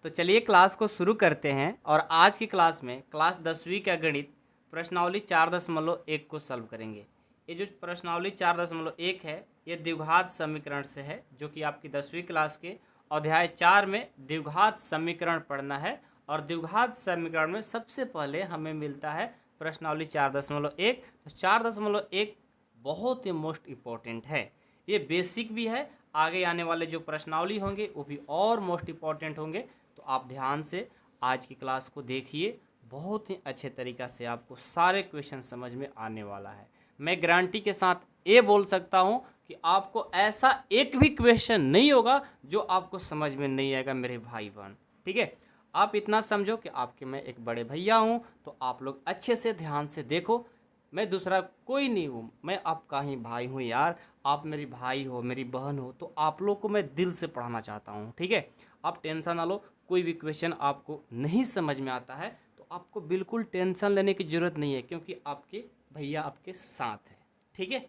तो चलिए क्लास को शुरू करते हैं और आज की क्लास में क्लास 10वीं का गणित प्रश्नावली 4.1 को सॉल्व करेंगे। ये जो प्रश्नावली 4.1 है ये द्विघात समीकरण से है, जो कि आपकी 10वीं क्लास के अध्याय 4 में द्विघात समीकरण पढ़ना है। और द्विघात समीकरण में सबसे पहले हमें मिलता है प्रश्नावली 4.1। तो 4.1 बहुत ही मोस्ट इम्पोर्टेंट है, ये बेसिक भी है। आगे आने वाले जो प्रश्नावली होंगे वो भी और मोस्ट इम्पॉर्टेंट होंगे। तो आप ध्यान से आज की क्लास को देखिए, बहुत ही अच्छे तरीक़ा से आपको सारे क्वेश्चन समझ में आने वाला है। मैं गारंटी के साथ ये बोल सकता हूँ कि आपको ऐसा एक भी क्वेश्चन नहीं होगा जो आपको समझ में नहीं आएगा मेरे भाई बहन। ठीक है, आप इतना समझो कि आपके मैं एक बड़े भैया हूँ, तो आप लोग अच्छे से ध्यान से देखो। मैं दूसरा कोई नहीं हूँ, मैं आपका ही भाई हूँ यार। आप मेरी भाई हो, मेरी बहन हो, तो आप लोग को मैं दिल से पढ़ाना चाहता हूँ। ठीक है, आप टेंशन ना लो। कोई भी क्वेश्चन आपको नहीं समझ में आता है तो आपको बिल्कुल टेंशन लेने की ज़रूरत नहीं है, क्योंकि आपके भैया आपके साथ है। ठीक है,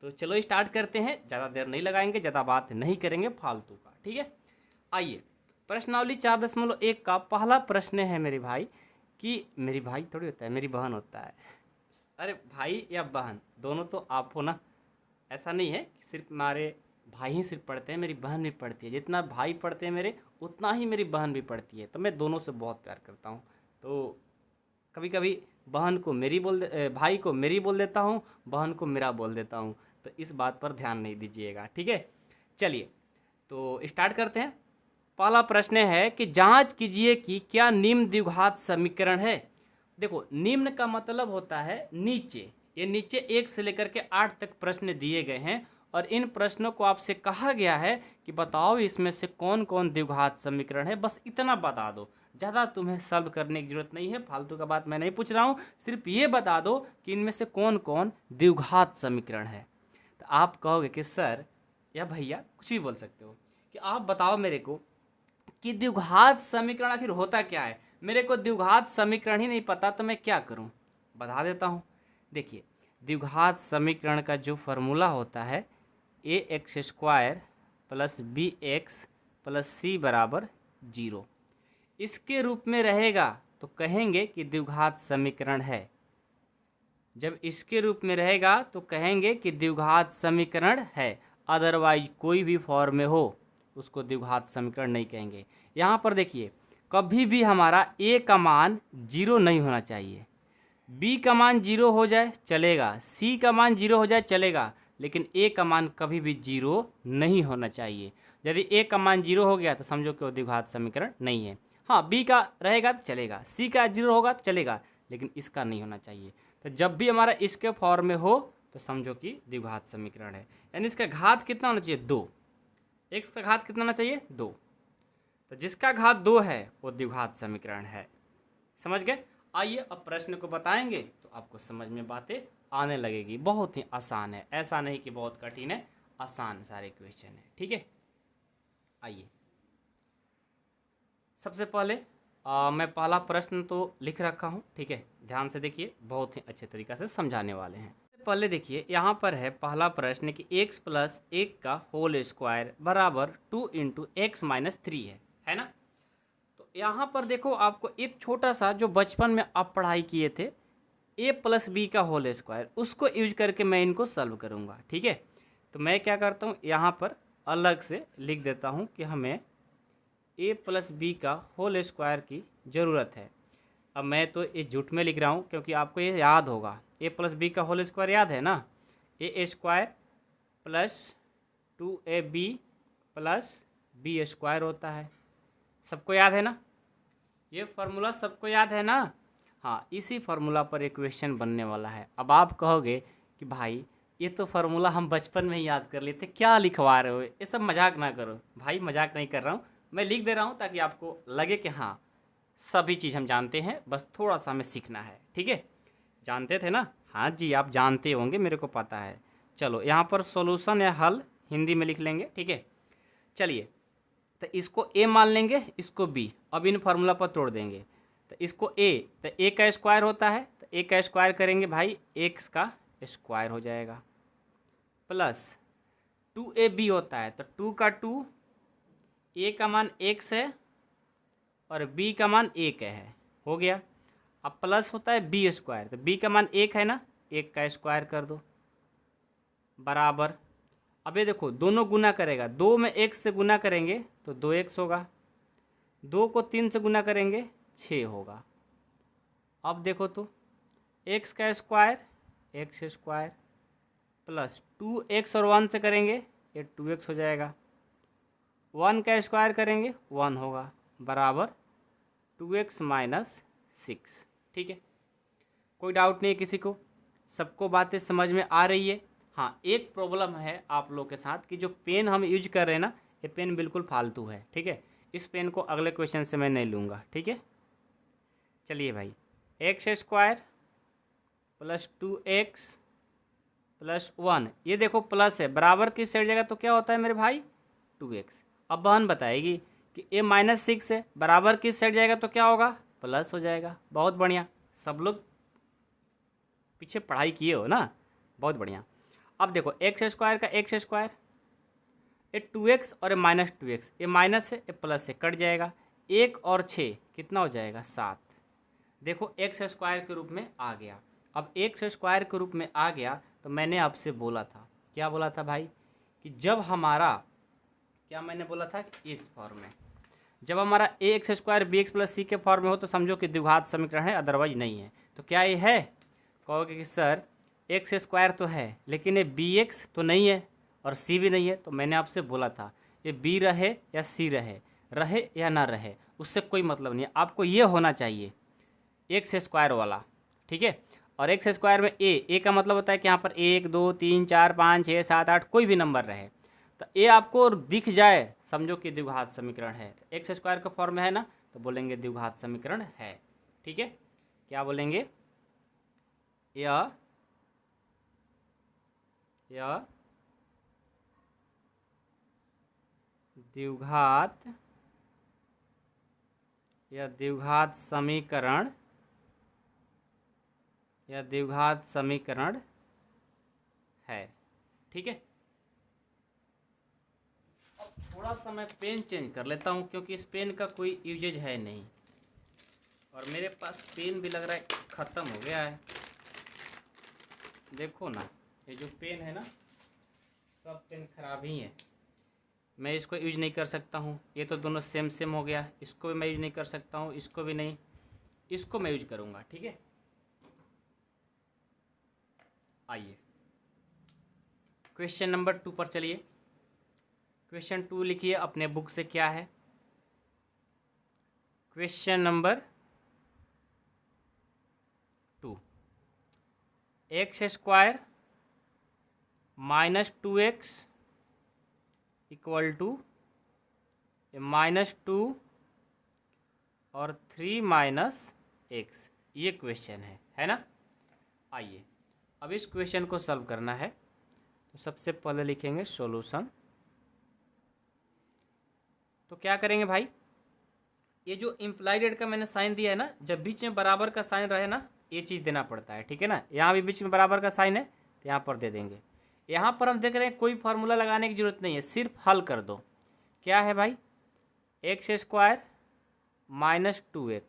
तो चलो स्टार्ट करते हैं। ज़्यादा देर नहीं लगाएंगे, ज़्यादा बात नहीं करेंगे फालतू का। ठीक है, आइए प्रश्नावली 4.1 का पहला प्रश्न है मेरे भाई, कि मेरी भाई थोड़ी होता है, मेरी बहन होता है। अरे भाई या बहन दोनों तो आप हो ना। ऐसा नहीं है कि सिर्फ हमारे भाई ही सिर्फ पढ़ते हैं, मेरी बहन भी पढ़ती है। जितना भाई पढ़ते हैं मेरे, उतना ही मेरी बहन भी पढ़ती है। तो मैं दोनों से बहुत प्यार करता हूँ। तो कभी कभी बहन को मेरी भाई को मेरी बोल देता हूँ, बहन को मेरा बोल देता हूँ। तो इस बात पर ध्यान नहीं दीजिएगा। ठीक है, चलिए तो स्टार्ट करते हैं। पहला प्रश्न है कि जांच कीजिए कि क्या निम्न द्विघात समीकरण है। देखो, निम्न का मतलब होता है नीचे। ये नीचे 1 से लेकर के 8 तक प्रश्न दिए गए हैं और इन प्रश्नों को आपसे कहा गया है कि बताओ इसमें से कौन कौन द्विघात समीकरण है। बस इतना बता दो, ज़्यादा तुम्हें सॉल्व करने की जरूरत नहीं है। फालतू का बात मैं नहीं पूछ रहा हूँ, सिर्फ ये बता दो कि इनमें से कौन कौन द्विघात समीकरण है। तो आप कहोगे कि सर या भैया, कुछ भी बोल सकते हो, कि आप बताओ मेरे को कि द्विघात समीकरण आखिर होता क्या है। मेरे को द्विघात समीकरण ही नहीं पता, तो मैं क्या करूं? बता देता हूं। देखिए, द्विघात समीकरण का जो फॉर्मूला होता है ax² plus bx plus c बराबर 0, इसके रूप में रहेगा तो कहेंगे कि द्विघात समीकरण है। जब इसके रूप में रहेगा तो कहेंगे कि द्विघात समीकरण है। अदरवाइज कोई भी फॉर्म में हो उसको द्विघात समीकरण नहीं कहेंगे। यहाँ पर देखिए, कभी भी हमारा a का मान 0 नहीं होना चाहिए। b का मान 0 हो जाए चलेगा, c का मान 0 हो जाए चलेगा, लेकिन a का मान कभी भी 0 नहीं होना चाहिए। यदि a का मान 0 हो गया तो समझो कि वो द्विघात समीकरण नहीं है। हाँ, b का रहेगा तो चलेगा, c का 0 होगा तो चलेगा, लेकिन इसका नहीं होना चाहिए। तो जब भी हमारा इसके फॉर्म में हो तो समझो कि द्विघात समीकरण है। यानी इसका घात कितना होना चाहिए? 2। x का घात कितना होना चाहिए? 2। तो जिसका घात 2 है वो द्विघात समीकरण है। समझ गए? आइए अब प्रश्न को बताएंगे तो आपको समझ में बातें आने लगेगी। बहुत ही आसान है, ऐसा नहीं कि बहुत कठिन है, आसान सारे क्वेश्चन है। ठीक है, आइए सबसे पहले मैं पहला प्रश्न तो लिख रखा हूँ। ठीक है, ध्यान से देखिए, बहुत ही अच्छे तरीक़ा से समझाने वाले हैं। पहले देखिए, यहाँ पर है पहला प्रश्न कि x प्लस 1 का होल स्क्वायर बराबर 2 इंटू एक्स माइनस 3 है ना। तो यहाँ पर देखो, आपको एक छोटा सा जो बचपन में आप पढ़ाई किए थे a प्लस बी का होल स्क्वायर, उसको यूज करके मैं इनको सॉल्व करूँगा। ठीक है, तो मैं क्या करता हूँ, यहाँ पर अलग से लिख देता हूँ कि हमें a प्लस बी का होल स्क्वायर की ज़रूरत है। अब मैं तो ये झूठ में लिख रहा हूँ क्योंकि आपको ये याद होगा। a प्लस बी का होल स्क्वायर याद है ना, a square plus 2ab plus B square होता है। सबको याद है ना? ये फार्मूला सबको याद है ना? हाँ, इसी फार्मूला पर एक क्वेश्चन बनने वाला है। अब आप कहोगे कि भाई ये तो फार्मूला हम बचपन में ही याद कर लेते, क्या लिखवा रहे हो? ये सब मजाक ना करो भाई, मजाक नहीं कर रहा हूँ, मैं लिख दे रहा हूँ ताकि आपको लगे कि हाँ सभी चीज़ हम जानते हैं, बस थोड़ा सा हमें सीखना है। ठीक है, जानते थे ना? हाँ जी, आप जानते होंगे, मेरे को पता है। चलो यहाँ पर सॉल्यूशन या हल हिंदी में लिख लेंगे। ठीक है, चलिए तो इसको a मान लेंगे, इसको b। अब इन फार्मूला पर तोड़ देंगे तो इसको a, तो a का स्क्वायर होता है, तो a का स्क्वायर करेंगे भाई, x का स्क्वायर हो जाएगा, प्लस 2ab होता है तो 2 का 2, a का मान x है और b का मान 1 है, हो गया। अब प्लस होता है b स्क्वायर, तो b का मान 1 है ना, 1 का स्क्वायर कर दो बराबर। अब ये देखो दोनों गुना करेगा, 2 में 1 से गुना करेंगे तो 2x होगा, 2 को 3 से गुना करेंगे 6 होगा। अब देखो तो x का square x square plus 2x और 1 से करेंगे ये 2x हो जाएगा, 1 का स्क्वायर करेंगे 1 होगा बराबर 2x माइनस 6। ठीक है, कोई डाउट नहीं है किसी को, सबको बातें समझ में आ रही है। हाँ, एक प्रॉब्लम है आप लोग के साथ कि जो पेन हम यूज कर रहे हैं ना, ये पेन बिल्कुल फालतू है। ठीक है, इस पेन को अगले क्वेश्चन से मैं नहीं लूँगा। ठीक है, चलिए भाई, x square plus 2x plus 1, ये देखो प्लस है, बराबर किस साइड जाएगा तो क्या होता है मेरे भाई 2x। अब बहन बताएगी कि a माइनस 6 है, बराबर किस साइड जाएगा तो क्या होगा प्लस हो जाएगा। बहुत बढ़िया, सब लोग पीछे पढ़ाई किए हो ना, बहुत बढ़िया। अब देखो एक्स स्क्वायर का एक्स स्क्वायर, ये 2x और ये माइनस 2x, ये माइनस है ये प्लस से कट जाएगा, 1 और 6 कितना हो जाएगा 7। देखो एक्स स्क्वायर के रूप में आ गया। अब एक्स स्क्वायर के रूप में आ गया तो मैंने आपसे बोला था, क्या बोला था भाई, कि जब हमारा, क्या मैंने बोला था कि इस फॉर्म में जब हमारा A x square B x plus C के फॉर्म में हो तो समझो कि द्विघात समीकरण है, अदरवाइज नहीं है। तो क्या ये है, कहोगे कि सर एक्स स्क्वायर तो है लेकिन ये बी एक्स तो नहीं है और सी भी नहीं है। तो मैंने आपसे बोला था ये बी रहे या सी रहे, रहे या ना रहे, उससे कोई मतलब नहीं है, आपको ये होना चाहिए एक्स स्क्वायर वाला। ठीक है, और एक्स स्क्वायर में ए का मतलब होता है कि यहाँ पर 1 2 3 4 5 6 7 8 कोई भी नंबर रहे, तो ए आपको दिख जाए समझो कि द्विघात समीकरण है। एक्स स्क्वायर का फॉर्म में है ना, तो बोलेंगे द्विघात समीकरण है। ठीक है, क्या बोलेंगे, यह द्विघात समीकरण, यह द्विघात समीकरण है। ठीक है, अब थोड़ा सा मैं पेन चेंज कर लेता हूँ क्योंकि इस पेन का कोई यूजेज है नहीं, और मेरे पास पेन भी लग रहा है ख़त्म हो गया है। देखो ना, ये जो पेन है ना, सब पेन खराब ही है, मैं इसको यूज नहीं कर सकता हूँ। ये तो दोनों सेम सेम हो गया, इसको भी मैं यूज नहीं कर सकता हूँ, इसको भी नहीं, इसको मैं यूज करूँगा। ठीक है, आइए क्वेश्चन नंबर 2 पर चलिए। क्वेश्चन 2 लिखिए अपने बुक से, क्या है question number 2, X square minus 2x equal to -2 और 3 माइनस एक्स, ये क्वेश्चन है ना। आइए अब इस क्वेश्चन को सॉल्व करना है, तो सबसे पहले लिखेंगे सॉल्यूशन। तो क्या करेंगे भाई, ये जो इम्प्लाइड का मैंने साइन दिया है ना, जब बीच में बराबर का साइन रहे ना, ये चीज़ देना पड़ता है। ठीक है ना, यहाँ भी बीच में बराबर का साइन है तो यहाँ पर दे देंगे। यहाँ पर हम देख रहे हैं कोई फार्मूला लगाने की जरूरत नहीं है, सिर्फ हल कर दो। क्या है भाई, एक्स स्क्वायर माइनस 2x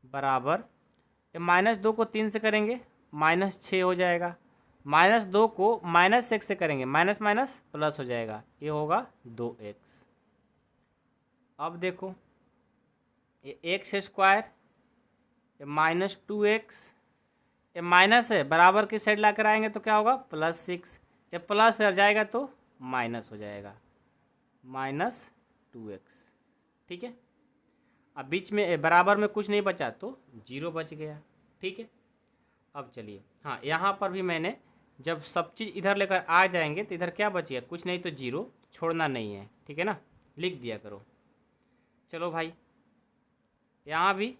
बराबर, -2 को 3 से करेंगे -6 हो जाएगा, -2 को -1 से करेंगे माइनस माइनस प्लस हो जाएगा, ये होगा 2x। अब देखो ये एक्स स्क्वायर, ये -2x, ये माइनस है, बराबर की साइड ला कर आएंगे तो क्या होगा +6, ये प्लस हो जाएगा तो माइनस हो जाएगा -2x। ठीक है, अब बीच में बराबर में कुछ नहीं बचा तो 0 बच गया। ठीक है, अब चलिए, हाँ यहाँ पर भी मैंने जब सब चीज़ इधर लेकर आ जाएंगे तो इधर क्या बचेगा, कुछ नहीं तो 0, छोड़ना नहीं है। ठीक है ना, लिख दिया करो। चलो भाई, यहाँ भी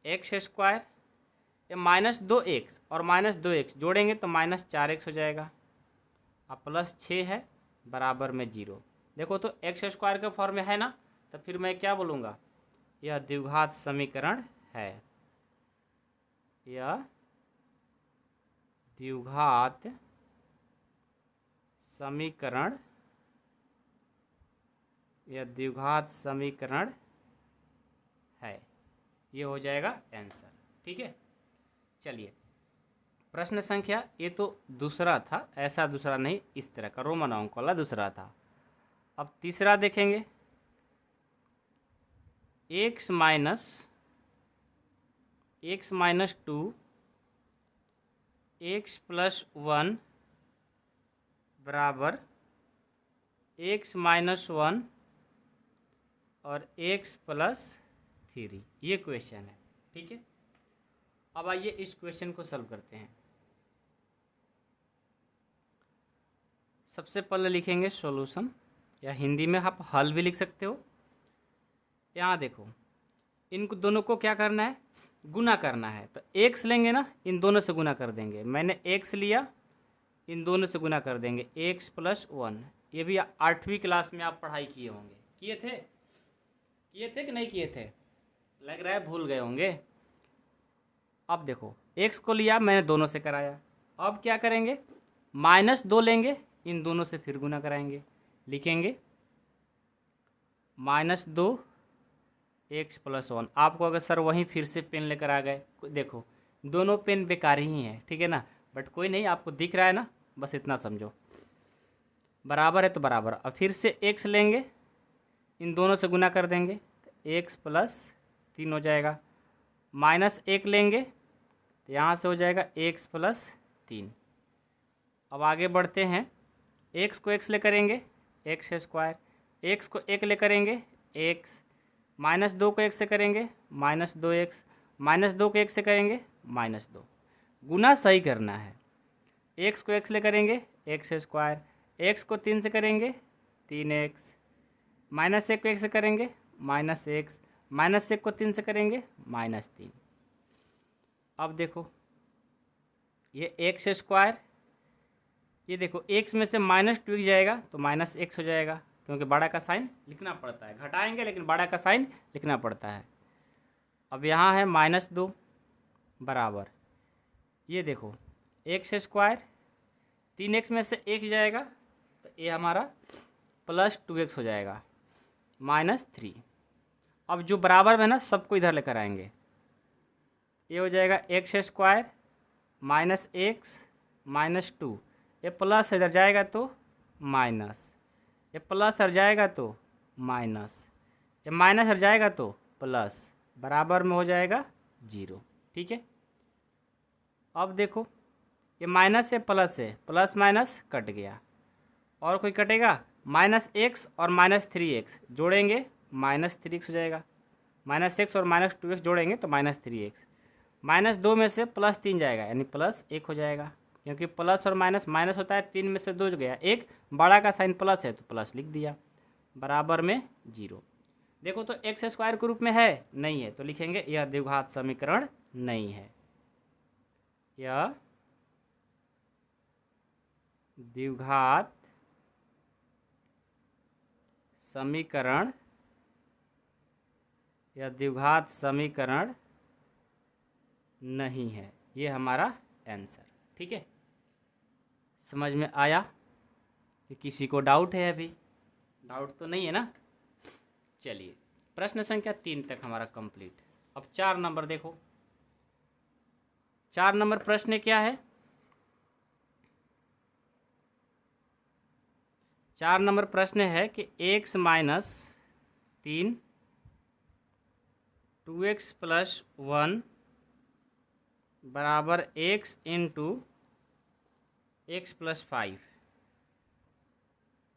एक्स स्क्वायर, ये -2x और -2x जोड़ेंगे तो -4x हो जाएगा, अब +6 है बराबर में 0। देखो तो एक्स स्क्वायर के फॉर्म में है ना, तो फिर मैं क्या बोलूँगा, यह द्विघात समीकरण है, यह द्विघात समीकरण, यह द्विघात समीकरण है। ये हो जाएगा आंसर। ठीक है, चलिए प्रश्न संख्या, ये तो दूसरा था, ऐसा दूसरा नहीं, इस तरह का रोमन अंक वाला दूसरा था। अब तीसरा देखेंगे, x माइनस 2 x प्लस 1 बराबर x माइनस 1 और x प्लस 3, ये क्वेश्चन है। ठीक है, अब आइए इस क्वेश्चन को सॉल्व करते हैं। सबसे पहले लिखेंगे सॉल्यूशन, या हिंदी में आप हल भी लिख सकते हो। यहाँ देखो, इन दोनों को क्या करना है, गुना करना है। तो x लेंगे ना, इन दोनों से गुना कर देंगे। मैंने x लिया, इन दोनों से गुना कर देंगे, x प्लस 1। ये भी 8वीं क्लास में आप पढ़ाई किए होंगे, किए थे कि नहीं किए थे, लग रहा है भूल गए होंगे। अब देखो, x को लिया मैंने, दोनों से कराया। अब क्या करेंगे, -2 लेंगे, इन दोनों से फिर गुना कराएंगे। लिखेंगे -2 x प्लस 1। आपको अगर सर वहीं फिर से पेन लेकर आ गए, देखो दोनों पेन बेकार ही हैं, ठीक है ना, बट कोई नहीं, आपको दिख रहा है ना, बस इतना समझो। बराबर है तो बराबर। अब फिर से x लेंगे, इन दोनों से गुना कर देंगे, x प्लस 3 हो जाएगा। -1 लेंगे तो यहाँ से हो जाएगा x प्लस 3। अब आगे बढ़ते हैं, x को x ले करेंगे x स्क्वायर, x को 1 ले करेंगे x, -2 को 1 से करेंगे -2x, -2 को 1 से करेंगे -2। गुना सही करना है। x को x ले करेंगे x स्क्वायर, x को 3 से करेंगे 3x, -1 को 1 से करेंगे -x, -1 को 3 से करेंगे -3। अब देखो ये x स्क्वायर, ये देखो x में से -2 जाएगा तो -x हो जाएगा, क्योंकि बड़ा का साइन लिखना पड़ता है। घटाएंगे लेकिन बड़ा का साइन लिखना पड़ता है। अब यहाँ है -2 बराबर, ये देखो x स्क्वायर, 3x में से 1 जाएगा तो ये हमारा +2x हो जाएगा -3। अब जो बराबर में ना, सबको इधर लेकर आएंगे। ये हो जाएगा x स्क्वायर -x -2, ये प्लस इधर जाएगा तो माइनस, ये प्लस इधर जाएगा तो माइनस, ये माइनस इधर जाएगा तो प्लस, बराबर में हो जाएगा 0। ठीक है, अब देखो ये माइनस है प्लस है, प्लस माइनस कट गया, और कोई कटेगा, -x और -3x जोड़ेंगे -3x हो जाएगा, -x और -2x जोड़ेंगे तो -3x, -2 में से +3 जाएगा यानी +1 हो जाएगा, क्योंकि प्लस और माइनस माइनस होता है, 3 में से 2 गया 1, बड़ा का साइन प्लस है तो प्लस लिख दिया, बराबर में 0। देखो तो x स्क्वायर के रूप में है, नहीं है, तो लिखेंगे यह द्विघात समीकरण नहीं है, यह द्विघात समीकरण, यह द्विघात समीकरण नहीं है। ये हमारा आंसर। ठीक है, समझ में आया कि किसी को डाउट है? अभी डाउट तो नहीं है ना। चलिए प्रश्न संख्या 3 तक हमारा कंप्लीट। अब 4 नंबर देखो, 4 नंबर प्रश्न क्या है? 4 नंबर प्रश्न है कि x माइनस 3 2x प्लस 1 बराबर x into x plus 5,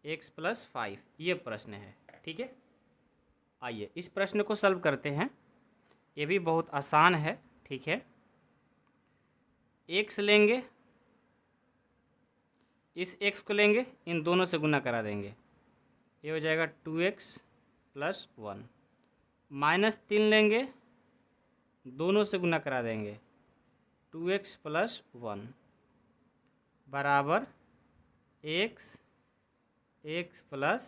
x plus 5, ये प्रश्न है। ठीक है, आइए इस प्रश्न को सॉल्व करते हैं। ये भी बहुत आसान है। ठीक है, x लेंगे, इस x को लेंगे, इन दोनों से गुना करा देंगे, ये हो जाएगा 2x प्लस 1, -3 लेंगे, दोनों से गुना करा देंगे, 2x प्लस 1 बराबर x प्लस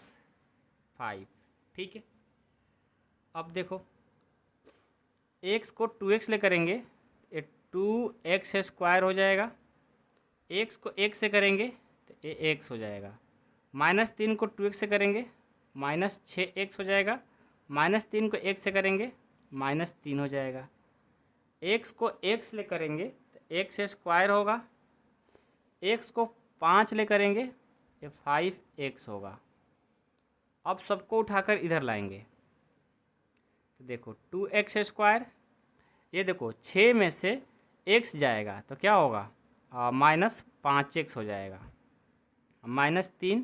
5। ठीक है, अब देखो x को 2x ले करेंगे, ये 2x स्क्वायर हो जाएगा, x को 1 से करेंगे तो ये x हो जाएगा, -3 को 2x से करेंगे -6x हो जाएगा, -3 को 1 से करेंगे -3 हो जाएगा। x को x ले करेंगे तो x स्क्वायर होगा, x को 5 ले करेंगे ये 5x होगा। अब सबको उठाकर इधर लाएंगे तो देखो 2x स्क्वायर, ये देखो 6 में से x जाएगा तो क्या होगा -5x हो जाएगा, -3,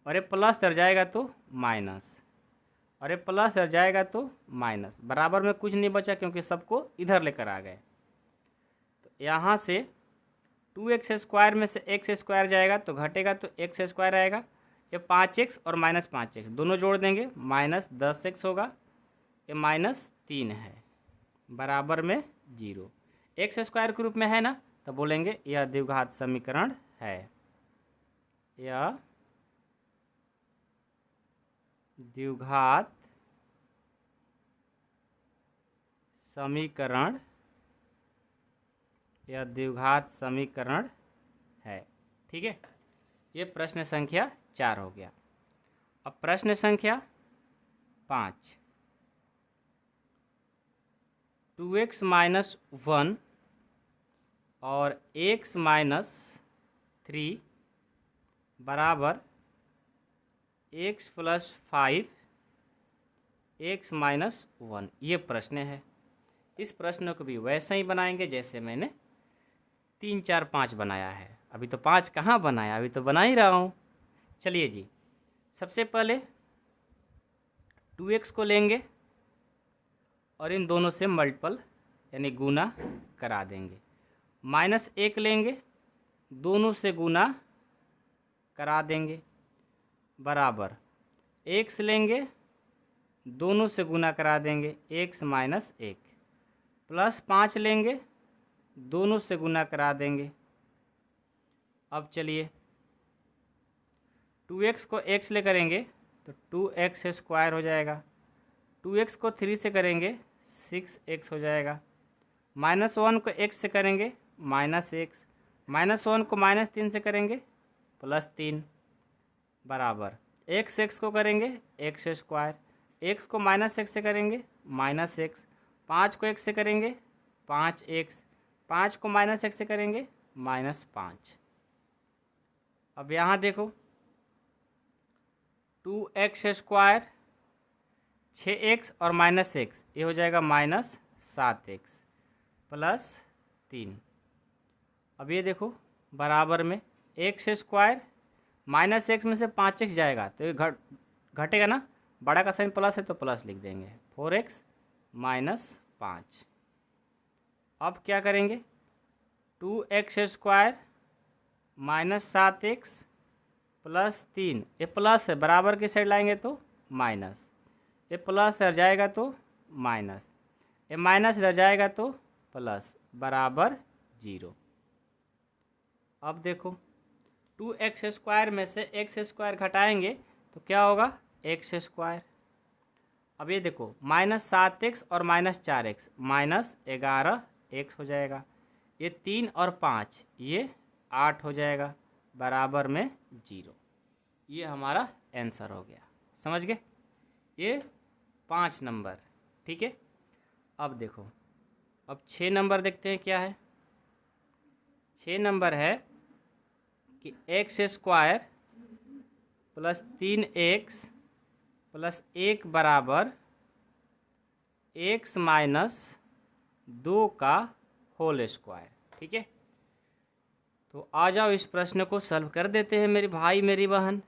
और ये प्लस इधर जाएगा तो माइनस, और ये प्लस इधर जाएगा तो माइनस, बराबर में कुछ नहीं बचा क्योंकि सबको इधर लेकर आ गए। तो यहाँ से 2x स्क्वायर में से x स्क्वायर जाएगा तो घटेगा तो x स्क्वायर आएगा, ये 5x और -5x दोनों जोड़ देंगे -10x होगा, ये -3 है, बराबर में 0। x स्क्वायर के रूप में है ना, तो बोलेंगे यह द्विघात समीकरण है, यह द्विघात समीकरण, यह द्विघात समीकरण है। ठीक है, ये प्रश्न संख्या 4 हो गया। अब प्रश्न संख्या 5, 2x - 1 और x - 3 बराबर x + 5 x - 1, ये प्रश्न है। इस प्रश्न को भी वैसे ही बनाएंगे जैसे मैंने 3, 4, 5 बनाया है। अभी तो 5 कहाँ बनाया, अभी तो बना ही रहा हूँ। चलिए जी, सबसे पहले 2x को लेंगे और इन दोनों से मल्टीपल यानी गुना करा देंगे, -1 लेंगे, दोनों से गुना करा देंगे, बराबर x लेंगे, दोनों से गुना करा देंगे x - 1, +5 लेंगे, दोनों से गुना करा देंगे। अब चलिए 2x को x ले करेंगे तो 2x स्क्वायर हो जाएगा, 2x को 3 से करेंगे 6x हो जाएगा, -1 को x से करेंगे -x, -1 को -3 से करेंगे +3, बराबर x को करेंगे x स्क्वायर, x को -x से करेंगे -x, 5 को x से करेंगे 5x, 5 को -x से करेंगे -5। अब यहाँ देखो 2x स्क्वायर 6x और -x, ये हो जाएगा -7x +3। अब ये देखो बराबर में x स्क्वायर -x में से 5x जाएगा तो ये घटेगा ना, बड़ा का साइन प्लस है तो प्लस लिख देंगे, 4x - 5। अब क्या करेंगे 2x स्क्वायर -7x +3, ये प्लस है, बराबर की साइड लाएंगे तो माइनस, ये प्लस इधर जाएगा तो माइनस, ये माइनस इधर जाएगा तो प्लस, बराबर 0। अब देखो 2x स्क्वायर में से x स्क्वायर घटाएंगे तो क्या होगा x स्क्वायर। अब ये देखो -7x और -4x -11x हो जाएगा, ये 3 और 5 ये 8 हो जाएगा, बराबर में 0। ये हमारा आंसर हो गया, समझ गए, ये 5 नंबर। ठीक है, अब देखो अब 6 नंबर देखते हैं क्या है। 6 नंबर है कि x स्क्वायर +3x +1 बराबर x - 2 का होल स्क्वायर। ठीक है, तो आ जाओ इस प्रश्न को सॉल्व कर देते हैं मेरे भाई मेरी बहन।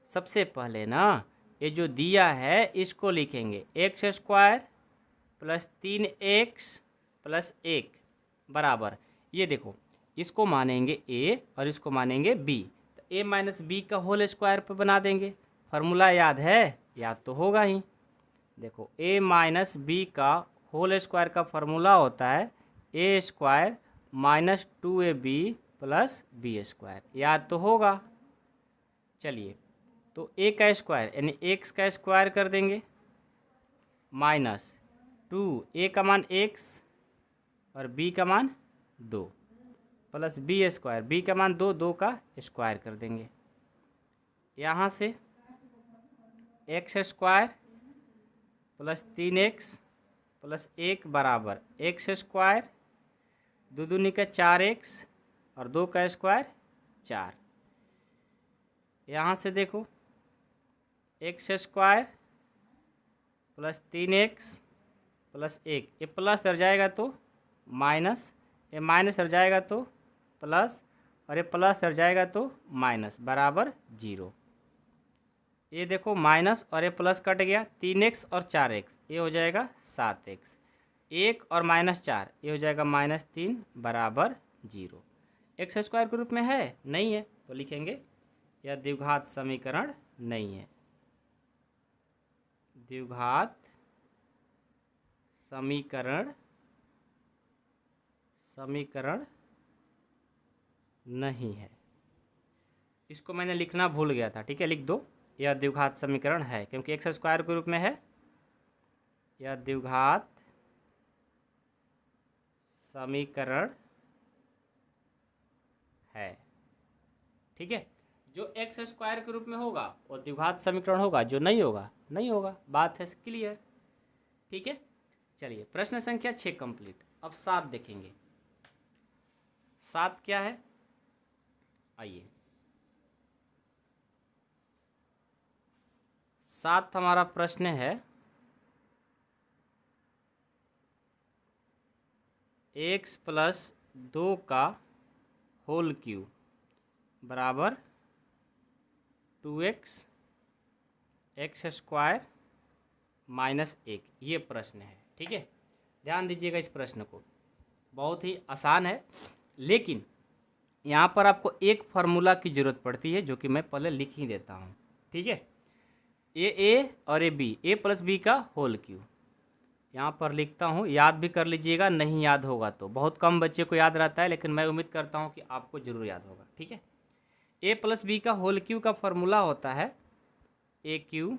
सबसे पहले ना ये जो दिया है इसको लिखेंगे x स्क्वायर +3x +1 बराबर, ये देखो इसको मानेंगे a और इसको मानेंगे b, तो a - b का होल स्क्वायर पर बना देंगे। फार्मूला याद है, याद तो होगा ही। देखो a - b का होल स्क्वायर का फार्मूला होता है a square -2ab + b square, याद तो होगा। चलिए तो a का स्क्वायर यानी x का स्क्वायर कर देंगे, -2 a का मान x और b का मान 2 प्लस b स्क्वायर, b का मान 2, 2 का स्क्वायर कर देंगे। यहाँ से x स्क्वायर +3x प्लस 1 बराबर एक्स स्क्वायर, दो दूनी का 4x और 2 का स्क्वायर 4। यहाँ से देखो x square plus 3x plus 1, ये प्लस कर जाएगा तो माइनस, ये माइनस कर जाएगा तो प्लस, और ये प्लस कर जाएगा तो माइनस बराबर 0। ये देखो माइनस और ये प्लस कट गया, 3x और 4x ये हो जाएगा 7x, 1 और माइनस 4 ये हो जाएगा -3 बराबर 0। एक्स स्क्वायर के रूप में है नहीं है, तो लिखेंगे यह द्विघात समीकरण नहीं है, द्विघात समीकरण नहीं है। इसको मैंने लिखना भूल गया था, ठीक है, लिख दो, यह द्विघात समीकरण है क्योंकि एक्स स्क्वायर के रूप में है, यह द्विघात समीकरण है, ठीक है। जो एक्स स्क्वायर के रूप में होगा वो द्विघात समीकरण होगा, जो नहीं होगा नहीं होगा, बात है क्लियर, ठीक है। चलिए प्रश्न संख्या 6 कंप्लीट। अब 7 देखेंगे, 7 क्या है, आइए 7 हमारा प्रश्न है, x प्लस 2 का होल क्यूब बराबर 2x एक्स स्क्वायर माइनस 1, ये प्रश्न है, ठीक है। ध्यान दीजिएगा इस प्रश्न को, बहुत ही आसान है, लेकिन यहाँ पर आपको एक फार्मूला की ज़रूरत पड़ती है जो कि मैं पहले लिख ही देता हूँ, ठीक है। ए और A B, A plus B का होल क्यूब यहाँ पर लिखता हूँ, याद भी कर लीजिएगा, नहीं याद होगा तो, बहुत कम बच्चे को याद रहता है, लेकिन मैं उम्मीद करता हूँ कि आपको ज़रूर याद होगा, ठीक है। ए प्लस बी का होल क्यूब का फॉर्मूला होता है A cube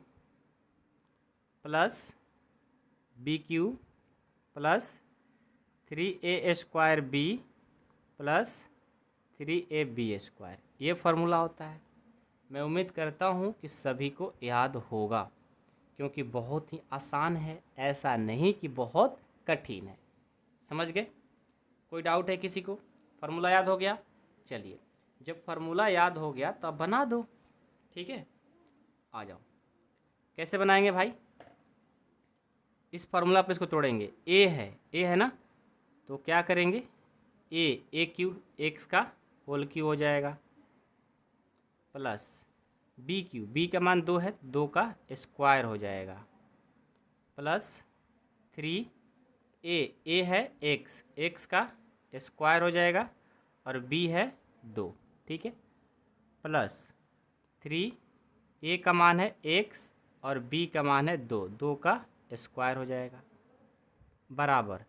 plus B cube plus 3a square B plus 3ab square, ये फार्मूला होता है। मैं उम्मीद करता हूँ कि सभी को याद होगा क्योंकि बहुत ही आसान है, ऐसा नहीं कि बहुत कठिन है, समझ गए। कोई डाउट है किसी को, फार्मूला याद हो गया, चलिए जब फार्मूला याद हो गया तो अब बना दो, ठीक है। आ जाओ, कैसे बनाएंगे भाई, इस फार्मूला पे इसको तोड़ेंगे, ए है ना, तो क्या करेंगे, ए क्यूब एक्स का होल क्यूब हो जाएगा प्लस बी क्यूब, बी का मान 2 है, 2 का स्क्वायर हो जाएगा प्लस 3 ए है एक्स का स्क्वायर हो जाएगा और बी है 2, ठीक है, प्लस 3 ए का मान है एक्स और बी का मान है 2, 2 का स्क्वायर हो जाएगा बराबर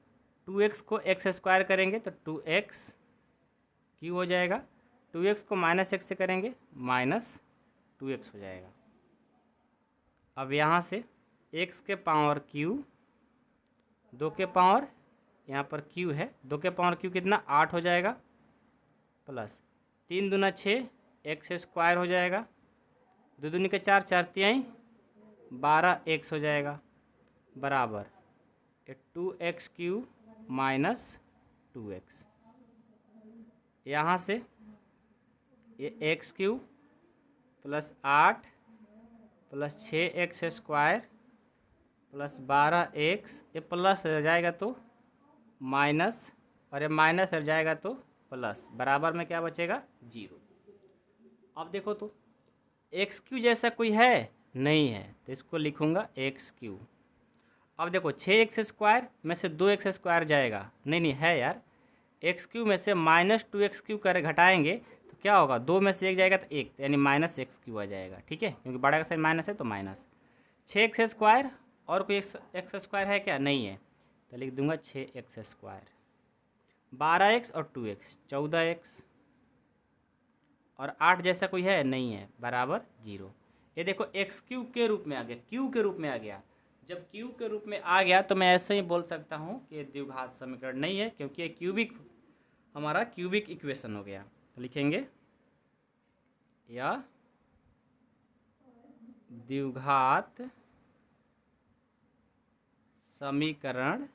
2x को एक्स स्क्वायर करेंगे तो 2x क्यू हो जाएगा, 2x को -x से करेंगे -2x हो जाएगा। अब यहाँ से x के पावर क्यू, 2 के पावर यहाँ पर क्यू है, 2 के पावर क्यू कितना 8 हो जाएगा प्लस 3 दूना 6 एक्स स्क्वायर हो जाएगा, 2 दूनी के 4, 4 तिहाई 12x हो जाएगा बराबर 2x क्यू -2x। यहाँ से ये x Q plus 8 plus 6x square plus 12x, ये प्लस रह जाएगा तो माइनस, और ये माइनस रह जाएगा तो प्लस, बराबर में क्या बचेगा 0। अब देखो तो एक्स क्यू जैसा कोई है नहीं है, तो इसको लिखूँगा एक्स क्यू। अब देखो 6x स्क्वायर में से 2x स्क्वायर जाएगा, नहीं है यार, एक्स क्यू में से -2x क्यू कर घटाएंगे तो क्या होगा, 2 में से 1 जाएगा तो 1, यानी -x क्यू आ जाएगा, ठीक है, क्योंकि बड़ा का साइन माइनस है तो माइनस 6x स्क्वायर, और कोई एक्स स्क्वायर है क्या, नहीं है, तो लिख दूंगा 6x स्क्वायर, 12x और 2x 14x, और 8 जैसा कोई है नहीं है बराबर 0। ये देखो एक्स क्यू के रूप में आ गया, क्यू के रूप में आ गया, जब क्यू के रूप में आ गया तो मैं ऐसे ही बोल सकता हूँ कि ये द्विघात समीकरण नहीं है, क्योंकि ये क्यूबिक, हमारा क्यूबिक इक्वेशन हो गया। तो लिखेंगे या द्विघात समीकरण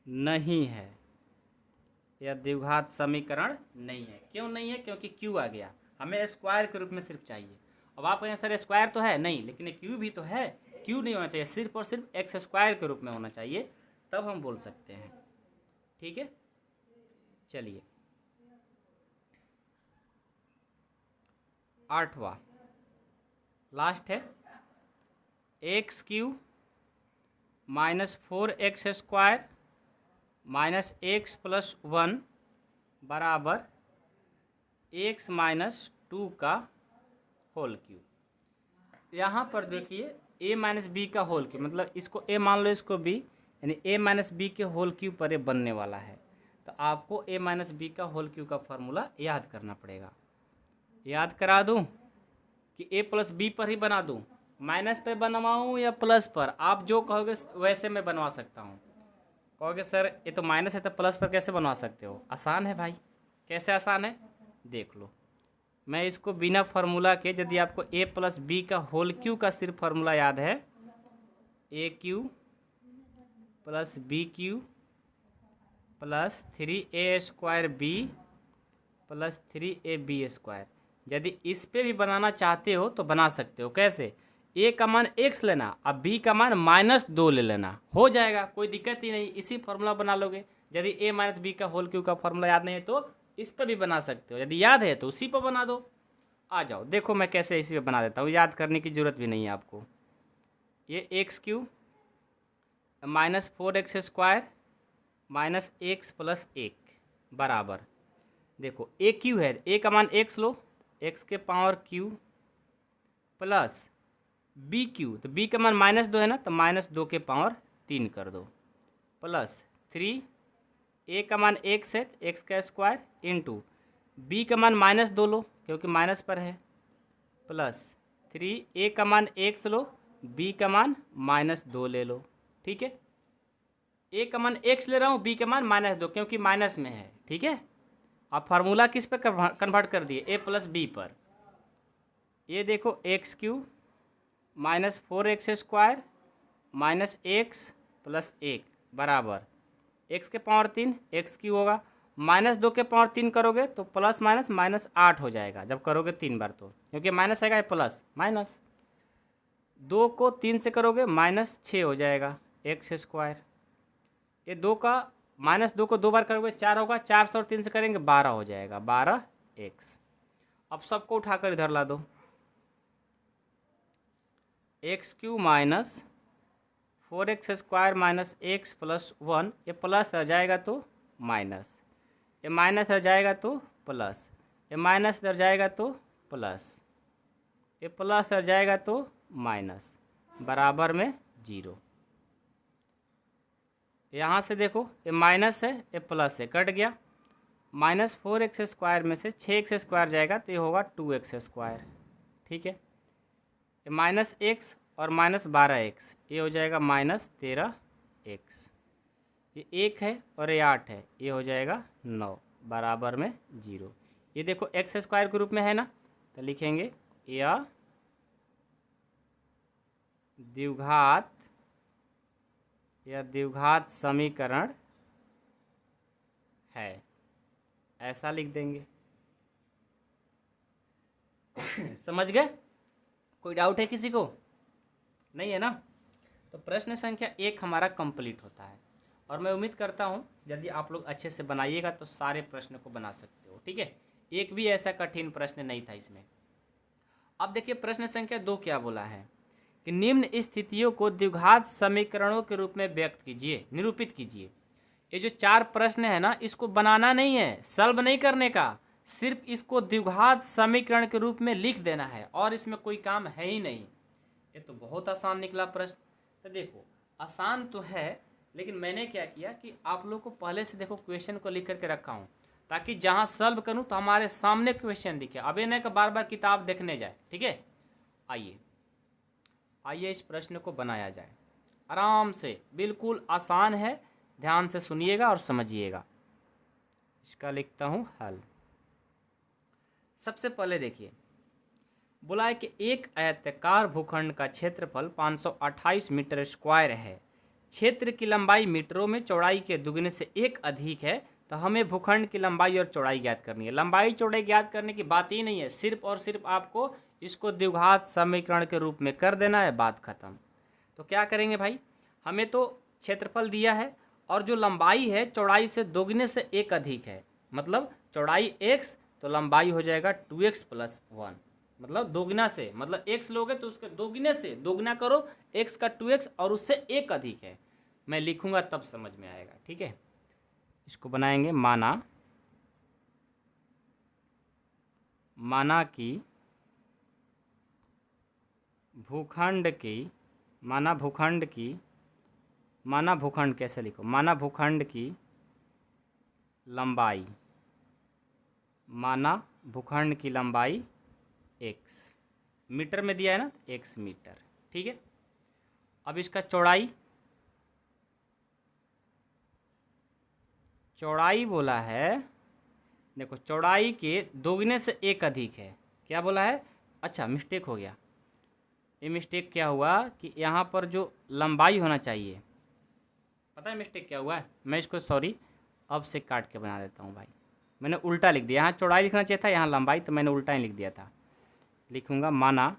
नहीं है, यह द्विघात समीकरण नहीं है। क्यों नहीं है? क्योंकि क्यू आ गया, हमें स्क्वायर के रूप में सिर्फ चाहिए। अब आप कहें सर स्क्वायर तो है, नहीं, लेकिन क्यू भी तो है। क्यू नहीं होना चाहिए, सिर्फ और सिर्फ एक्स स्क्वायर के रूप में होना चाहिए, तब हम बोल सकते हैं। ठीक है, चलिए 8वां लास्ट है, x Q minus 4x square minus x plus 1 बराबर एक्स माइनस 2 का होल क्यूब। यहाँ पर देखिए a माइनस बी का होल क्यूब, मतलब इसको a मान लो, इसको b, यानी a माइनस बी के होल क्यूब पर ये बनने वाला है। तो आपको a माइनस बी का होल क्यूब का फॉर्मूला याद करना पड़ेगा। याद करा दूं कि a प्लस बी पर ही बना दूं, माइनस पे बनवाऊं या प्लस पर? आप जो कहोगे वैसे मैं बनवा सकता हूं। कहोगे सर ये तो माइनस है तो प्लस पर कैसे बनवा सकते हो? आसान है भाई। कैसे आसान है? देख लो, मैं इसको बिना फार्मूला के, यदि आपको a प्लस बी का होल क्यू का सिर्फ फार्मूला याद है, A cube plus B cube plus 3a square B plus 3ab square, यदि इस पे भी बनाना चाहते हो तो बना सकते हो। कैसे? a का मान x लेना, अब b का मान -2 ले लेना, हो जाएगा, कोई दिक्कत ही नहीं। इसी फार्मूला बना लोगे। यदि a माइनस बी का होल क्यू का फार्मूला याद नहीं है तो इस पर भी बना सकते हो, यदि याद है तो उसी पर बना दो। आ जाओ, देखो मैं कैसे इसी पे बना देता हूँ, याद करने की जरूरत भी नहीं है आपको। ये x Q minus 4x square minus x plus 1 बराबर, देखो ए क्यू है, ए का मान x लो, x के power q plus B q, तो बी का मान -2 है ना, तो -2 के पावर 3 कर दो, प्लस 3, ए का मान x है, x का स्क्वायर इंटू बी का मान -2 लो क्योंकि माइनस पर है, प्लस 3, ए का मान x लो, बी का मान -2 ले लो। ठीक है, ए का मान x ले रहा हूँ, बी का मान -2 क्योंकि माइनस में है। ठीक है, आप फार्मूला किस पे कन्वर्ट कर दिए? ए प्लस बी पर। ये देखो x Q minus 4x square minus x plus 1 बराबर एक्स के पावर 3, एक्स क्यू होगा, -2 के पावर 3 करोगे तो प्लस माइनस -8 हो जाएगा जब करोगे 3 बार, तो क्योंकि माइनस आएगा प्लस माइनस, 2 को 3 से करोगे -6 हो जाएगा एक्स स्क्वायर। ये 2 का -2 को 2 बार करोगे 4 होगा, 4 से और 3 से करेंगे 12 हो जाएगा, 12 एक्स। अब सबको उठाकर इधर ला दो, x Q minus 4x square minus x plus 1, ये प्लस रह जाएगा तो माइनस, ये माइनस रह जाएगा तो प्लस, ये माइनस रह जाएगा तो प्लस, ये प्लस रह जाएगा तो माइनस, बराबर में 0। यहाँ से देखो ये माइनस है, ये प्लस है, कट गया, -4x स्क्वायर में से 6x स्क्वायर जाएगा तो ये होगा 2x स्क्वायर। ठीक है, ये -x और -12x, ये हो जाएगा -13x, ये 1 है और ये 8 है, ये हो जाएगा 9, बराबर में 0। ये देखो एक्स स्क्वायर के रूप में है ना, तो लिखेंगे यह द्विघात समीकरण है, ऐसा लिख देंगे। समझ गए? कोई डाउट है किसी को? नहीं है ना? तो प्रश्न संख्या 1 हमारा कंप्लीट होता है, और मैं उम्मीद करता हूँ यदि आप लोग अच्छे से बनाइएगा तो सारे प्रश्न को बना सकते हो। ठीक है, एक भी ऐसा कठिन प्रश्न नहीं था इसमें। अब देखिए प्रश्न संख्या 2 क्या बोला है कि निम्न स्थितियों को द्विघात समीकरणों के रूप में व्यक्त कीजिए, निरूपित कीजिए। ये जो 4 प्रश्न है ना, इसको बनाना नहीं है, सॉल्व नहीं करने का, सिर्फ इसको द्विघात समीकरण के रूप में लिख देना है, और इसमें कोई काम है ही नहीं। ये तो बहुत आसान निकला प्रश्न। तो देखो आसान तो है, लेकिन मैंने क्या किया कि आप लोग को पहले से देखो क्वेश्चन को लिख करके रखा हूँ, ताकि जहाँ सॉल्व करूँ तो हमारे सामने क्वेश्चन दिखे, अब ये नहीं कि बार बार किताब देखने जाए। ठीक है, आइए इस प्रश्न को बनाया जाए आराम से, बिल्कुल आसान है, ध्यान से सुनिएगा और समझिएगा। इसका लिखता हूँ हल। सबसे पहले देखिए बोला है कि एक आयताकार भूखंड का क्षेत्रफल 528 मीटर स्क्वायर है, क्षेत्र की लंबाई मीटरों में, चौड़ाई के दुगने से एक अधिक है, तो हमें भूखंड की लंबाई और चौड़ाई ज्ञात करनी है। लंबाई चौड़ाई ज्ञात करने की बात ही नहीं है, सिर्फ और सिर्फ आपको इसको द्विघात समीकरण के रूप में कर देना है, बात खत्म। तो क्या करेंगे भाई, हमें तो क्षेत्रफल दिया है और जो लंबाई है चौड़ाई से दोगुने से एक अधिक है, मतलब चौड़ाई x तो लंबाई हो जाएगा 2x + 1, मतलब दोगुना से, मतलब x लोगे तो उसके दोगुने से दोगुना करो, x का 2x और उससे एक अधिक है। मैं लिखूंगा तब समझ में आएगा, ठीक है। इसको बनाएंगे, माना कि भूखंड कैसे लिखो, माना भूखंड की लंबाई x मीटर में दिया है ना, x मीटर, ठीक है। अब इसका चौड़ाई बोला है, देखो चौड़ाई के दोगुने से एक अधिक है, क्या बोला है, अच्छा मिस्टेक हो गया, ये मिस्टेक क्या हुआ कि यहाँ पर जो लंबाई होना चाहिए, पता है मिस्टेक क्या हुआ है, मैं इसको सॉरी अब से काट के बना देता हूँ भाई, मैंने उल्टा लिख दिया, यहाँ चौड़ाई लिखना चाहिए था, यहाँ लंबाई, तो मैंने उल्टा ही लिख दिया था। लिखूँगा माना,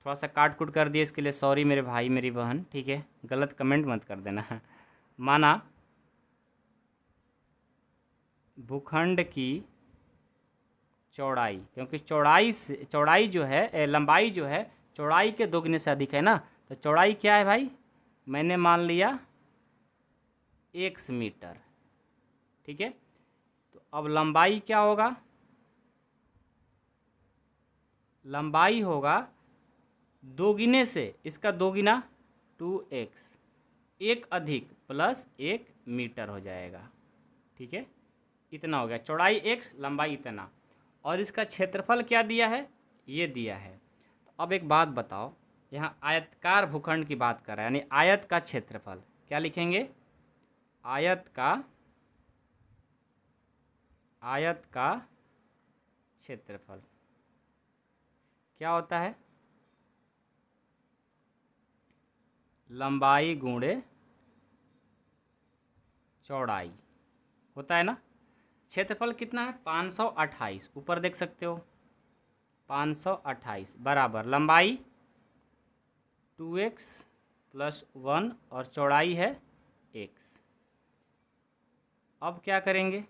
थोड़ा सा काट कूट कर दिया, इसके लिए सॉरी मेरे भाई मेरी बहन, ठीक है, गलत कमेंट मत कर देना। माना भूखंड की चौड़ाई, क्योंकि चौड़ाई जो है, लंबाई जो है चौड़ाई के दोगुने से अधिक है ना, तो चौड़ाई क्या है भाई, मैंने मान लिया x मीटर, ठीक है। तो अब लंबाई क्या होगा, लंबाई होगा दोगुने से, इसका दोगुना 2x, एक अधिक प्लस 1 मीटर हो जाएगा, ठीक है, इतना हो गया, चौड़ाई x लंबाई इतना, और इसका क्षेत्रफल क्या दिया है, ये दिया है। तो अब एक बात बताओ, यहाँ आयताकार भूखंड की बात कर रहा है, यानी आयत का क्षेत्रफल क्या लिखेंगे, आयत का क्षेत्रफल क्या होता है, लंबाई गुणे चौड़ाई होता है ना। क्षेत्रफल कितना है, 528, ऊपर देख सकते हो 528 बराबर लंबाई 2x + 1 और चौड़ाई है x। अब क्या करेंगे,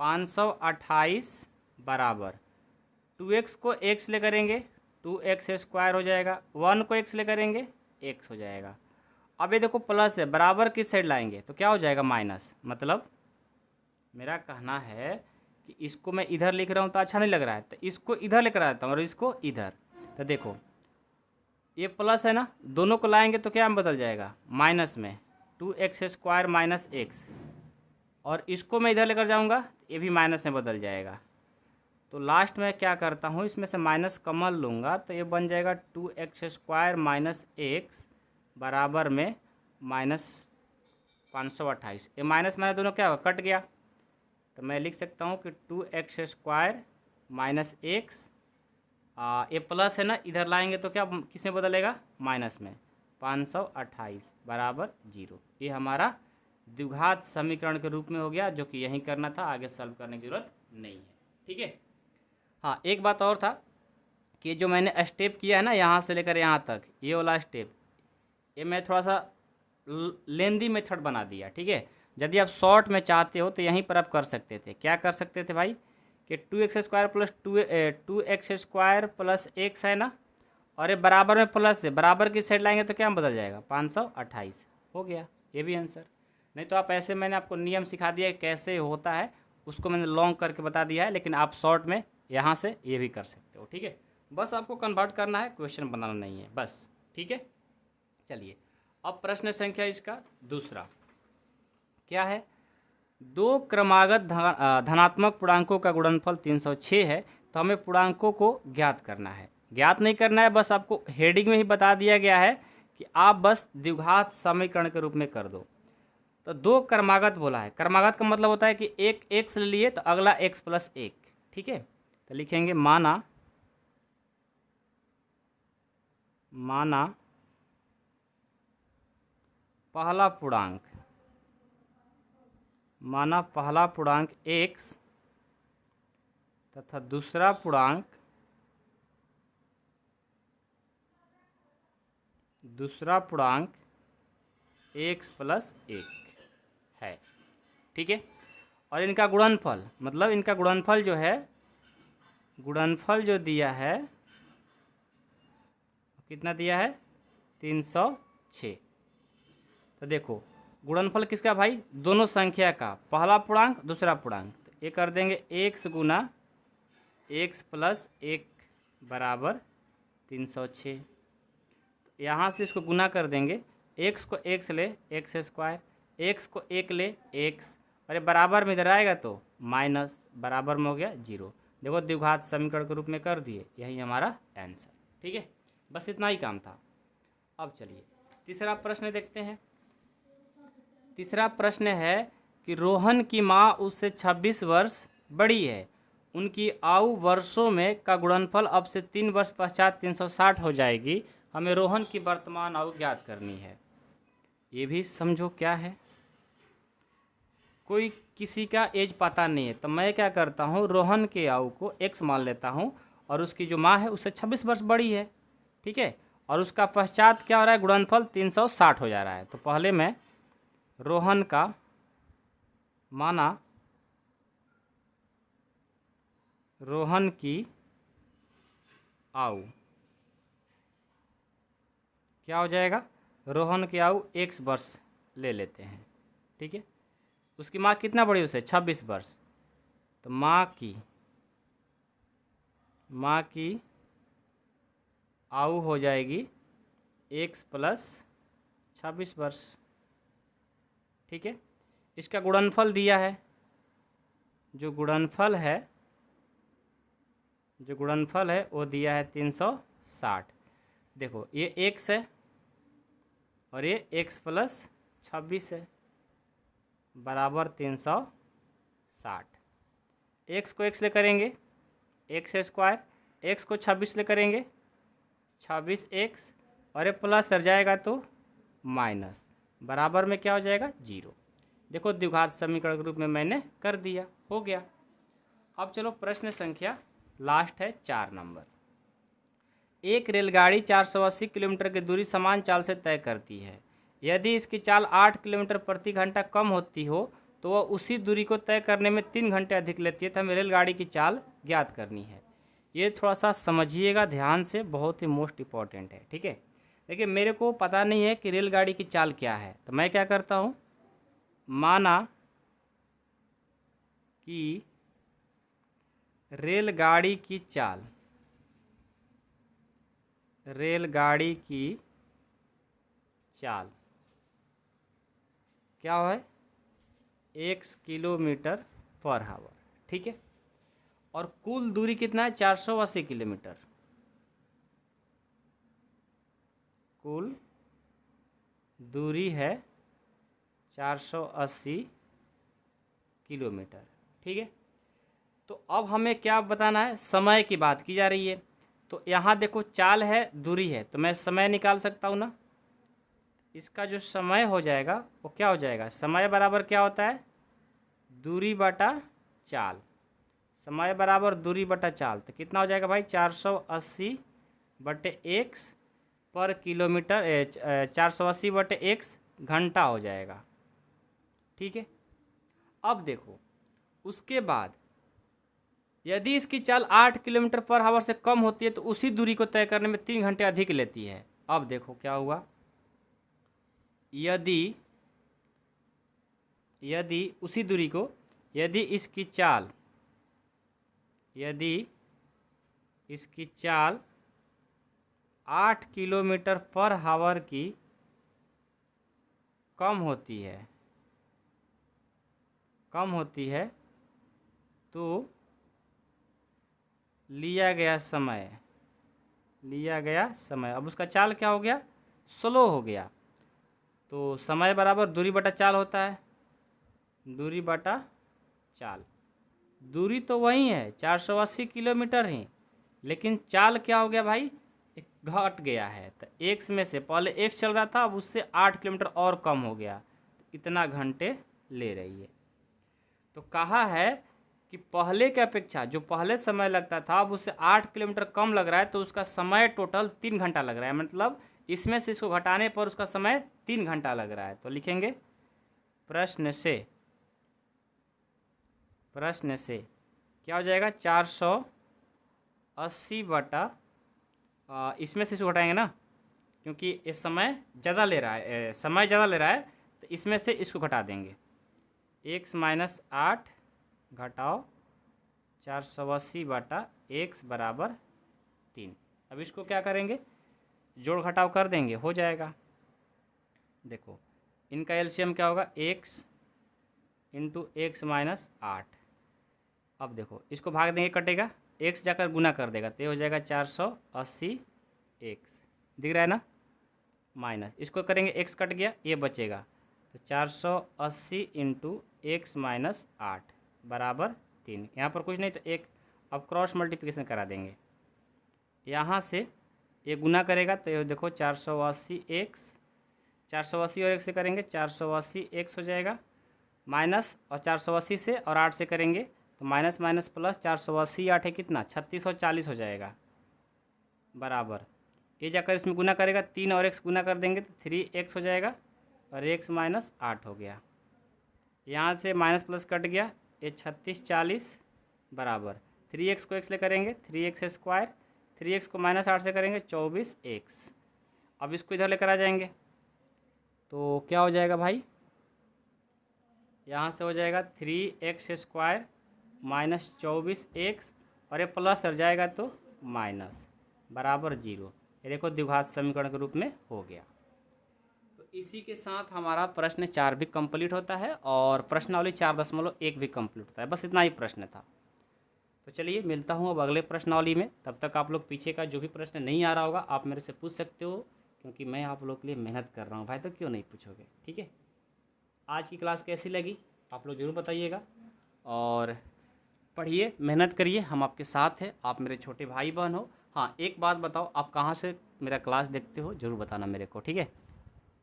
528 बराबर 2x को x ले करेंगे, 2x² हो जाएगा, 1 को x ले करेंगे, x हो जाएगा। अब ये देखो प्लस है, बराबर किस साइड लाएंगे तो क्या हो जाएगा, माइनस, मतलब मेरा कहना है कि इसको मैं इधर लिख रहा हूँ तो अच्छा नहीं लग रहा है, तो इसको इधर लेकर आता हूँ और इसको इधर, तो देखो ये प्लस है ना, दोनों को लाएंगे तो क्या में बदल जाएगा, माइनस में, 2x² - x, और इसको मैं इधर लेकर जाऊँगा ये भी माइनस में बदल जाएगा। तो लास्ट में क्या करता हूँ, इसमें से माइनस कॉमन लूँगा तो ये बन जाएगा 2x² - x बराबर में -528, ये माइनस माइनस दोनों क्या होगा, कट गया, तो मैं लिख सकता हूँ कि 2x² - x, ये प्लस है ना, इधर लाएंगे तो क्या किस में बदलेगा, माइनस में, 528 बराबर 0। ये हमारा द्विघात समीकरण के रूप में हो गया, जो कि यही करना था, आगे सॉल्व करने की जरूरत नहीं है, ठीक है। हाँ एक बात और था कि जो मैंने स्टेप किया है ना, यहाँ से लेकर यहाँ तक, ये वाला स्टेप, ये मैं थोड़ा सा लेंदी मेथड बना दिया, ठीक है। यदि आप शॉर्ट में चाहते हो तो यहीं पर आप कर सकते थे, क्या कर सकते थे भाई, कि 2x² + 2x² + x है ना, और ये बराबर में प्लस है, बराबर की साइड लाएंगे तो क्या बदल जाएगा, 528 हो गया, ये भी आंसर। नहीं तो आप ऐसे, मैंने आपको नियम सिखा दिया कैसे होता है, उसको मैंने लॉन्ग करके बता दिया है, लेकिन आप शॉर्ट में यहाँ से ये भी कर सकते हो, ठीक है। बस आपको कन्वर्ट करना है, क्वेश्चन बनाना नहीं है बस, ठीक है। चलिए अब प्रश्न संख्या इसका दूसरा क्या है, दो क्रमागत धनात्मक पूर्णांकों का गुणनफल 306 है, तो हमें पूर्णांकों को ज्ञात करना है। ज्ञात नहीं करना है, बस आपको हेडिंग में ही बता दिया गया है कि आप बस द्विघात समीकरण के रूप में कर दो। तो दो क्रमागत बोला है, क्रमागत का मतलब होता है कि एक x ले लिए तो अगला x + 1, ठीक है। तो लिखेंगे माना माना पहला पूर्णांक x तथा दूसरा पूर्णांक x प्लस 1 है। ठीक है, और इनका गुणनफल, मतलब इनका गुणनफल जो है, गुणनफल जो दिया है कितना दिया है 306। तो देखो गुणनफल किसका भाई, दोनों संख्या का, पहला पूर्णांक दूसरा पूर्णांक। तो ये कर देंगे x गुना x प्लस 1 बराबर 306। तो यहाँ से इसको गुना कर देंगे, x को x ले x स्क्वायर, x को 1 ले x, अरे बराबर में इधर आएगा तो माइनस, बराबर में हो गया 0। देखो द्विघात समीकरण के रूप में कर दिए, यही हमारा आंसर। ठीक है, बस इतना ही काम था। अब चलिए तीसरा प्रश्न देखते हैं। तीसरा प्रश्न है कि रोहन की माँ उससे 26 वर्ष बड़ी है, उनकी आयु वर्षों में का गुणनफल अब से 3 वर्ष पश्चात 360 हो जाएगी, हमें रोहन की वर्तमान आयु ज्ञात करनी है। ये भी समझो क्या है, कोई किसी का एज पता नहीं है, तो मैं क्या करता हूँ, रोहन के आयु को x मान लेता हूँ और उसकी जो माँ है उससे 26 वर्ष बड़ी है। ठीक है, और उसका पश्चात क्या हो रहा है, गुणनफल 360 हो जा रहा है। तो पहले मैं रोहन का माना रोहन की आयु क्या हो जाएगा, रोहन की आयु x वर्ष ले लेते हैं। ठीक है, उसकी माँ कितना बड़ी उसे 26 वर्ष, तो माँ की आयु हो जाएगी x प्लस 26 वर्ष। ठीक है, इसका गुणनफल दिया है, जो गुणनफल है वो दिया है 360। देखो ये x है और ये x प्लस 26 है, बराबर 360। x को x ले करेंगे x स्क्वायर, x को 26 ले करेंगे 26x, और ये प्लस कर जाएगा तो माइनस, बराबर में क्या हो जाएगा 0। देखो द्विघात समीकरण के रूप में मैंने कर दिया, हो गया। अब चलो प्रश्न संख्या लास्ट है 4 नंबर। एक रेलगाड़ी 480 किलोमीटर की दूरी समान चाल से तय करती है, यदि इसकी चाल 8 किलोमीटर प्रति घंटा कम होती हो तो वह उसी दूरी को तय करने में 3 घंटे अधिक लेती है, तो हमें रेलगाड़ी की चाल ज्ञात करनी है। ये थोड़ा सा समझिएगा ध्यान से, बहुत ही मोस्ट इम्पॉर्टेंट है। ठीक है, देखिए मेरे को पता नहीं है कि रेलगाड़ी की चाल क्या है, तो मैं क्या करता हूँ, माना कि रेलगाड़ी की चाल क्या है, 1 किलोमीटर पर आवर। ठीक है, और कुल दूरी कितना है 480 किलोमीटर, कुल दूरी है 480 किलोमीटर। ठीक है, तो अब हमें क्या बताना है, समय की बात की जा रही है। तो यहाँ देखो चाल है दूरी है, तो मैं समय निकाल सकता हूँ ना। इसका जो समय हो जाएगा वो क्या हो जाएगा, समय बराबर क्या होता है, दूरी बटा चाल। समय बराबर दूरी बटा चाल, तो कितना हो जाएगा भाई 480 बटे x पर किलोमीटर, 480 बटे x घंटा हो जाएगा। ठीक है, अब देखो उसके बाद यदि इसकी चाल 8 किलोमीटर पर आवर से कम होती है तो उसी दूरी को तय करने में 3 घंटे अधिक लेती है। अब देखो क्या हुआ, यदि उसी दूरी को, यदि इसकी चाल 8 किलोमीटर पर आवर की कम होती है तो लिया गया समय, अब उसका चाल क्या हो गया, स्लो हो गया। तो समय बराबर दूरी बटा चाल होता है, दूरी बटा चाल। दूरी तो वही है 480 किलोमीटर ही, लेकिन चाल क्या हो गया भाई एक घट गया है, तो एक्स में से पहले एक्स चल रहा था, अब उससे 8 किलोमीटर और कम हो गया, इतना घंटे ले रही है। तो कहा है कि पहले की अपेक्षा जो पहले समय लगता था अब उससे 8 किलोमीटर कम लग रहा है, तो उसका समय टोटल 3 घंटा लग रहा है, मतलब इसमें से इसको घटाने पर उसका समय 3 घंटा लग रहा है। तो लिखेंगे प्रश्न से क्या हो जाएगा 480 बटा इसमें से इसको घटाएंगे ना, क्योंकि इस समय ज़्यादा ले रहा है, समय ज़्यादा ले रहा है, तो इसमें से इसको घटा देंगे। x माइनस 8 घटाओ 480 बटा x बराबर 3। अब इसको क्या करेंगे, जोड़ घटाव कर देंगे, हो जाएगा। देखो इनका एलसीएम क्या होगा, x इंटू एक्स माइनस 8। अब देखो इसको भाग देंगे, कटेगा, x जाकर गुना कर देगा, तो ये हो जाएगा 480 x, दिख रहा है ना, माइनस इसको करेंगे, x कट गया, ये बचेगा, तो 480 इंटू एक्स माइनस 8 बराबर 3। यहाँ पर कुछ नहीं तो एक, अब क्रॉस मल्टीप्लिकेशन करा देंगे, यहाँ से ये गुना करेगा, तो ये देखो 480 एक्स, 480 और 1 से करेंगे 480 एक्स हो जाएगा, माइनस और 480 से और 8 से करेंगे तो माइनस माइनस प्लस, 480 8 है कितना 3640 हो जाएगा, बराबर ये जाकर इसमें गुना करेगा, 3 और x गुना कर देंगे तो 3x हो जाएगा, और x माइनस 8 हो गया, यहाँ से माइनस प्लस कट गया, ये 3640 बराबर 3x को x ले करेंगे 3x स्क्वायर, 3x को माइनस 8 से करेंगे 24x। अब इसको इधर लेकर आ जाएंगे तो क्या हो जाएगा भाई, यहाँ से हो जाएगा 3x स्क्वायर माइनस 24x, और ये प्लस कर जाएगा तो माइनस, बराबर 0। ये देखो द्विघात समीकरण के रूप में हो गया। तो इसी के साथ हमारा प्रश्न 4 भी कंप्लीट होता है और प्रश्नावली 4.1 भी कंप्लीट होता है। बस इतना ही प्रश्न था। तो चलिए मिलता हूँ अब अगले प्रश्नावली में। तब तक आप लोग पीछे का जो भी प्रश्न नहीं आ रहा होगा आप मेरे से पूछ सकते हो, क्योंकि मैं आप लोग के लिए मेहनत कर रहा हूँ भाई, तो क्यों नहीं पूछोगे। ठीक है, आज की क्लास कैसी लगी आप लोग ज़रूर बताइएगा, और पढ़िए, मेहनत करिए, हम आपके साथ हैं, आप मेरे छोटे भाई बहन हो। हाँ, एक बात बताओ, आप कहाँ से मेरा क्लास देखते हो ज़रूर बताना मेरे को, ठीक है।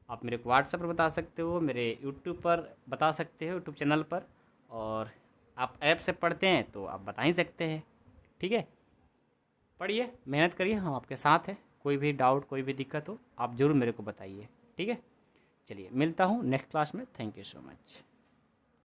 आप मेरे को व्हाट्सएप पर बता सकते हो, मेरे यूट्यूब पर बता सकते हो, यूट्यूब चैनल पर, और आप ऐप से पढ़ते हैं तो आप बता ही सकते हैं। ठीक है, पढ़िए, मेहनत करिए, हम आपके साथ हैं। कोई भी डाउट, कोई भी दिक्कत हो आप ज़रूर मेरे को बताइए। ठीक है, चलिए मिलता हूँ नेक्स्ट क्लास में। Thank you so much.